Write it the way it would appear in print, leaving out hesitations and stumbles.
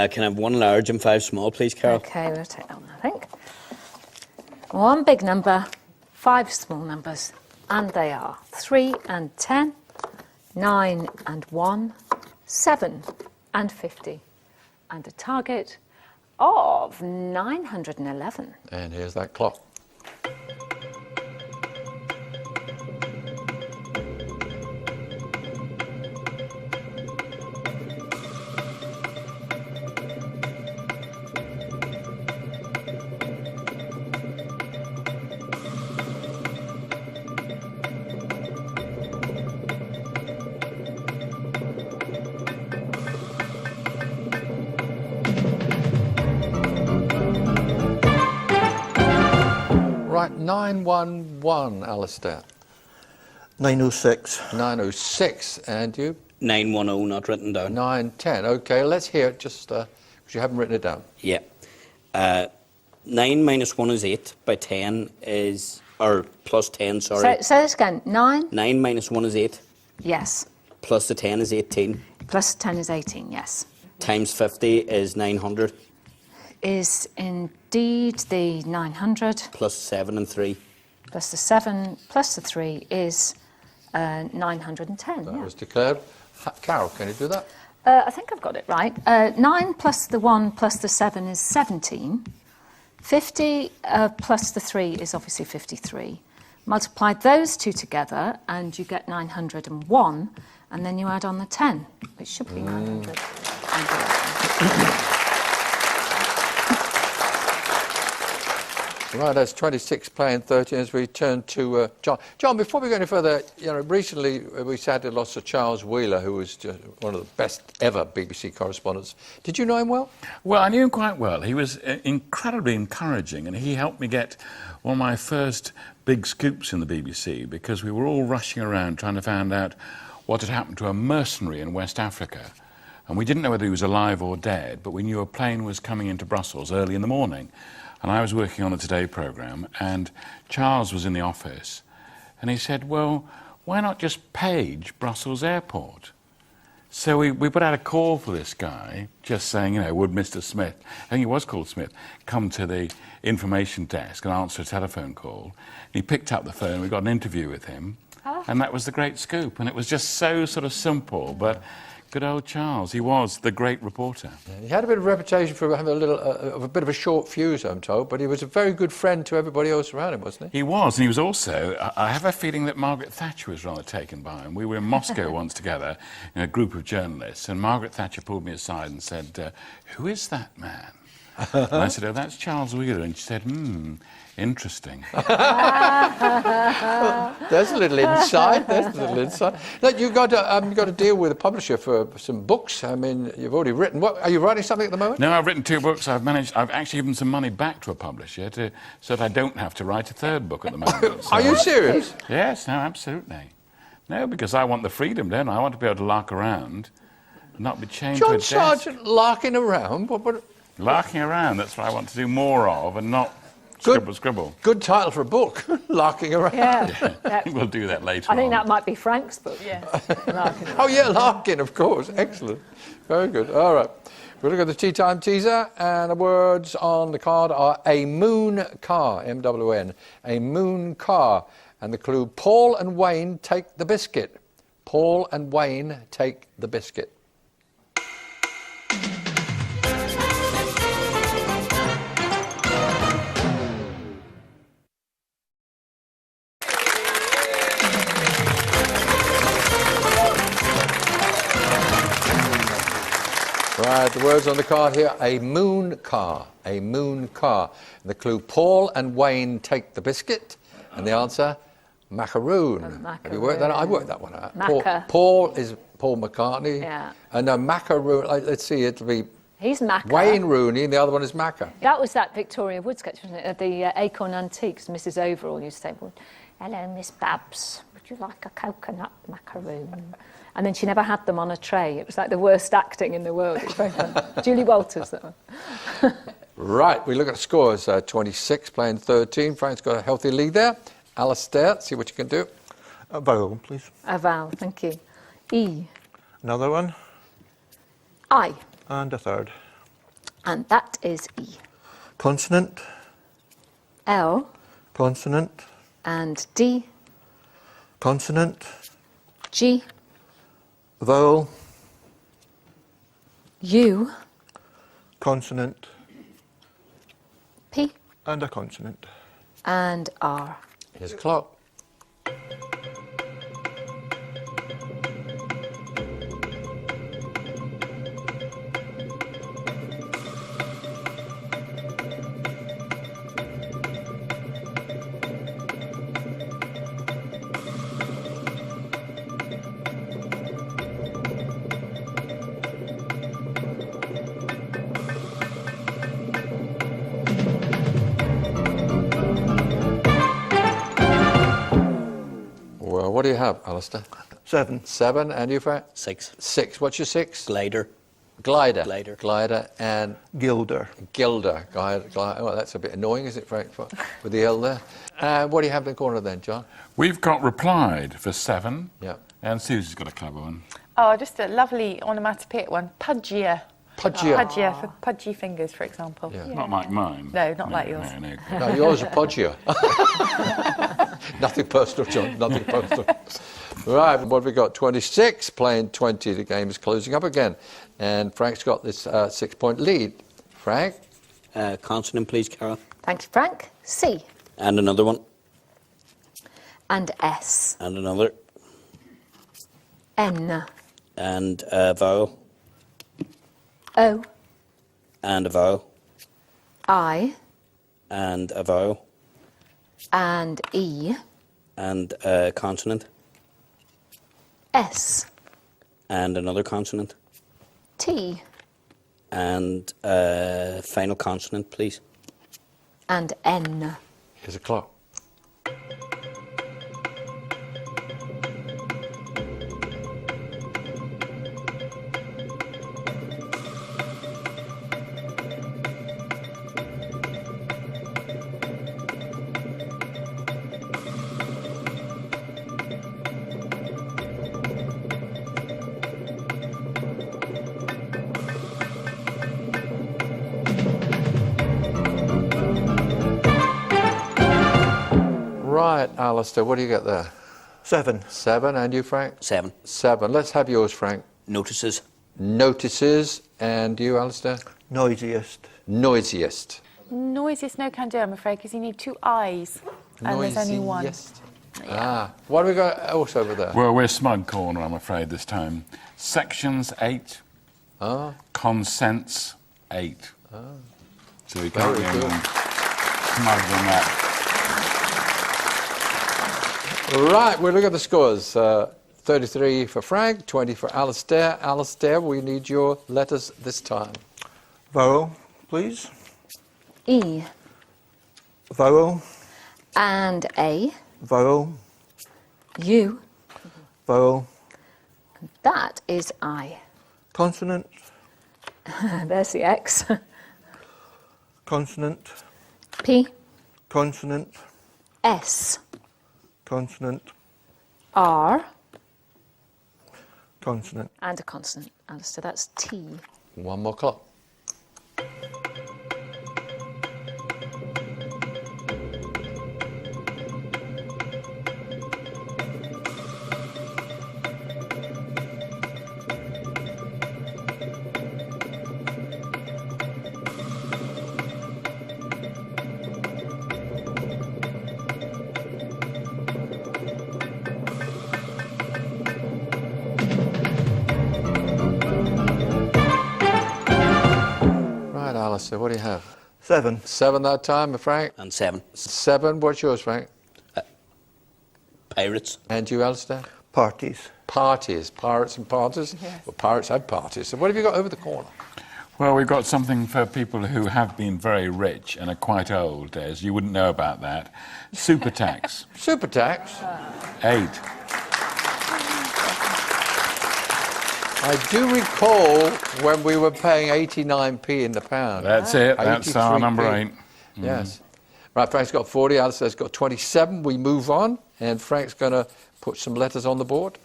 Can I have 1 large and 5 small, please, Carol? Okay, we'll take that one, I think. 1 big number, 5 small numbers, and they are 3 and 10, 9 and 1, 7 and 50, and a target of 911. And here's that clock. Right, 911, Alistair. 906. 906, and you? 910, not written down. 910. Okay, let's hear it just because you haven't written it down. Yeah. 9 minus 1 is 8, by 10 is, or plus 10, sorry. Say this again, 9? 9 minus 1 is 8, Yes. plus the 10 is 18, Plus 10 is 18, yes. times 50 is 900, Is indeed the 900, plus 7 and 3. plus the 7, plus the 3 is 910, That yeah. was declared. Carol, can you do that? I think I've got it right. 9 plus the 1 plus the 7 is 17. 50 plus the 3 is obviously 53. Multiply those two together and you get 901, and then you add on the 10, which should be 900. Right, that's 26 playing 13 as we turn to John. John, before we go any further, recently we sadly lost to Charles Wheeler, who was just one of the best ever BBC correspondents. Did you know him well? Well, I knew him quite well. He was incredibly encouraging, and he helped me get one of my first big scoops in the BBC, because we were all rushing around trying to find out what had happened to a mercenary in West Africa. And we didn't know whether he was alive or dead, but we knew a plane was coming into Brussels early in the morning. And I was working on the Today programme, and Charles was in the office, and he said, well, why not just page Brussels Airport? So we put out a call for this guy, just saying, would Mr. Smith, I think he was called Smith, come to the information desk and answer a telephone call. He picked up the phone, we got an interview with him, and that was the great scoop. And it was just so sort of simple, but good old Charles, he was the great reporter. Yeah, he had a bit of a reputation for having a bit of a short fuse, I'm told, but he was a very good friend to everybody else around him, wasn't he? He was, and he was also, I have a feeling that Margaret Thatcher was rather taken by him. We were in Moscow once together in a group of journalists, and Margaret Thatcher pulled me aside and said, who is that man? And I said, oh, that's Charles Wheeler. And she said, interesting. There's a little insight. There's a little insight. Look, you've got to deal with a publisher for some books. I mean, you've already written. What, are you writing something at the moment? No, I've written 2 books. I've actually given some money back to a publisher so that I don't have to write a 3rd book at the moment. So, are you serious? Yes, no, absolutely. No, because I want the freedom, don't I? I want to be able to lark around and not be chained to a John desk. Sargent larking around? What? Larking around, that's what I want to do more of, and not scribble. Good title for a book, Larking Around. Yeah. We'll do that later I think on. that might be Frank's book. Yes. Oh, yeah, Larkin, of course. Excellent. Very good. All right. We'll look at the tea time teaser, and the words on the card are a moon car, M-W-N, a moon car. And the clue, Paul and Wayne take the biscuit. Paul and Wayne take the biscuit. Right, the words on the card here, a moon car, a moon car. And the clue, Paul and Wayne take the biscuit. And the answer, macaroon. Have you worked that out? I worked that one out. Paul is Paul McCartney. Yeah. And macaroon, let's see, it'll be He's Macca. Wayne Rooney, and the other one is Macca. That was that Victoria Wood sketch, wasn't it? At the Acorn Antiques, Mrs. Overall used to say, well, hello, Miss Babs, would you like a coconut macaroon? And then she never had them on a tray. It was like the worst acting in the world. It was very fun. Julie Walters, that one. Right, we look at the scores. 26 playing 13. Frank's got a healthy lead there. Alistair, see what you can do. A vowel, please. A vowel, thank you. E. Another one. I. And a third. And that is E. Consonant. L Consonant. and D, Consonant. G, Vowel. U, Consonant. P, And a consonant. and R. Here's a clock. Well, what do you have, Alistair? 7. 7, and you, Frank? 6. 6. What's your 6? Glider. Glider. Glider. Glider and Gilder. gilder. Glider. Oh, that's a bit annoying, is it, Frank, with the L there? What do you have in the corner then, John? We've got replied for 7. Yeah. And Susie's got a clever one. Oh, just a lovely onomatopoeic one. Pudgier. Pudgier. Pudgier, for pudgy fingers, for example. Yeah. Not like mine. No, not like yours. No. No, yours are podgier. Nothing personal, John. Nothing personal. Right, what have we got? 26, playing 20. The game is closing up again. And Frank's got this 6-point lead. Frank? Consonant, please, Carol. Thank you, Frank. C And another one. and S, And another. N, And a vowel. O, And a vowel. I, And a vowel. and E, And a consonant. S, And another consonant. T, And a final consonant, please. and N. Here's a clock. Right, Alistair, what do you get there? 7. 7, and you, Frank? 7. 7. Let's have yours, Frank. Notices. Notices, and you, Alistair? Noisiest. Noisiest. Noisiest no can do, I'm afraid, because you need 2 I's. And there's only one. Noisiest. Ah, what have we got else over there? Well, we're smug corner, I'm afraid, this time. Sections 8. Ah. Consents 8. So you Very can't get good. anything smug than that. Right, we'll look at the scores. 33 for Frank, 20 for Alistair. Alistair, we need your letters this time. Vowel, please. E, Vowel. and A, Vowel. U, Vowel. that is I. Consonant. There's the X. Consonant. P, Consonant. S, Consonant. R, Consonant. and a consonant. Alistair, that's T. One more clock. Right, Alistair, what do you have? 7. 7 that time, Frank? And 7. 7, what's yours, Frank? Pirates. And you, Alistair? Parties. Parties, pirates and parties. Yes. Well, pirates have parties. So what have you got over the corner? Well, we've got something for people who have been very rich and are quite old, Des. You wouldn't know about that. Super tax. Super tax. 8. I do recall when we were paying 89p in the pound. That's it. That's our 83p. number 8. Yes. Right, Frank's got 40, Alistair's got 27. We move on, and Frank's going to put some letters on the board.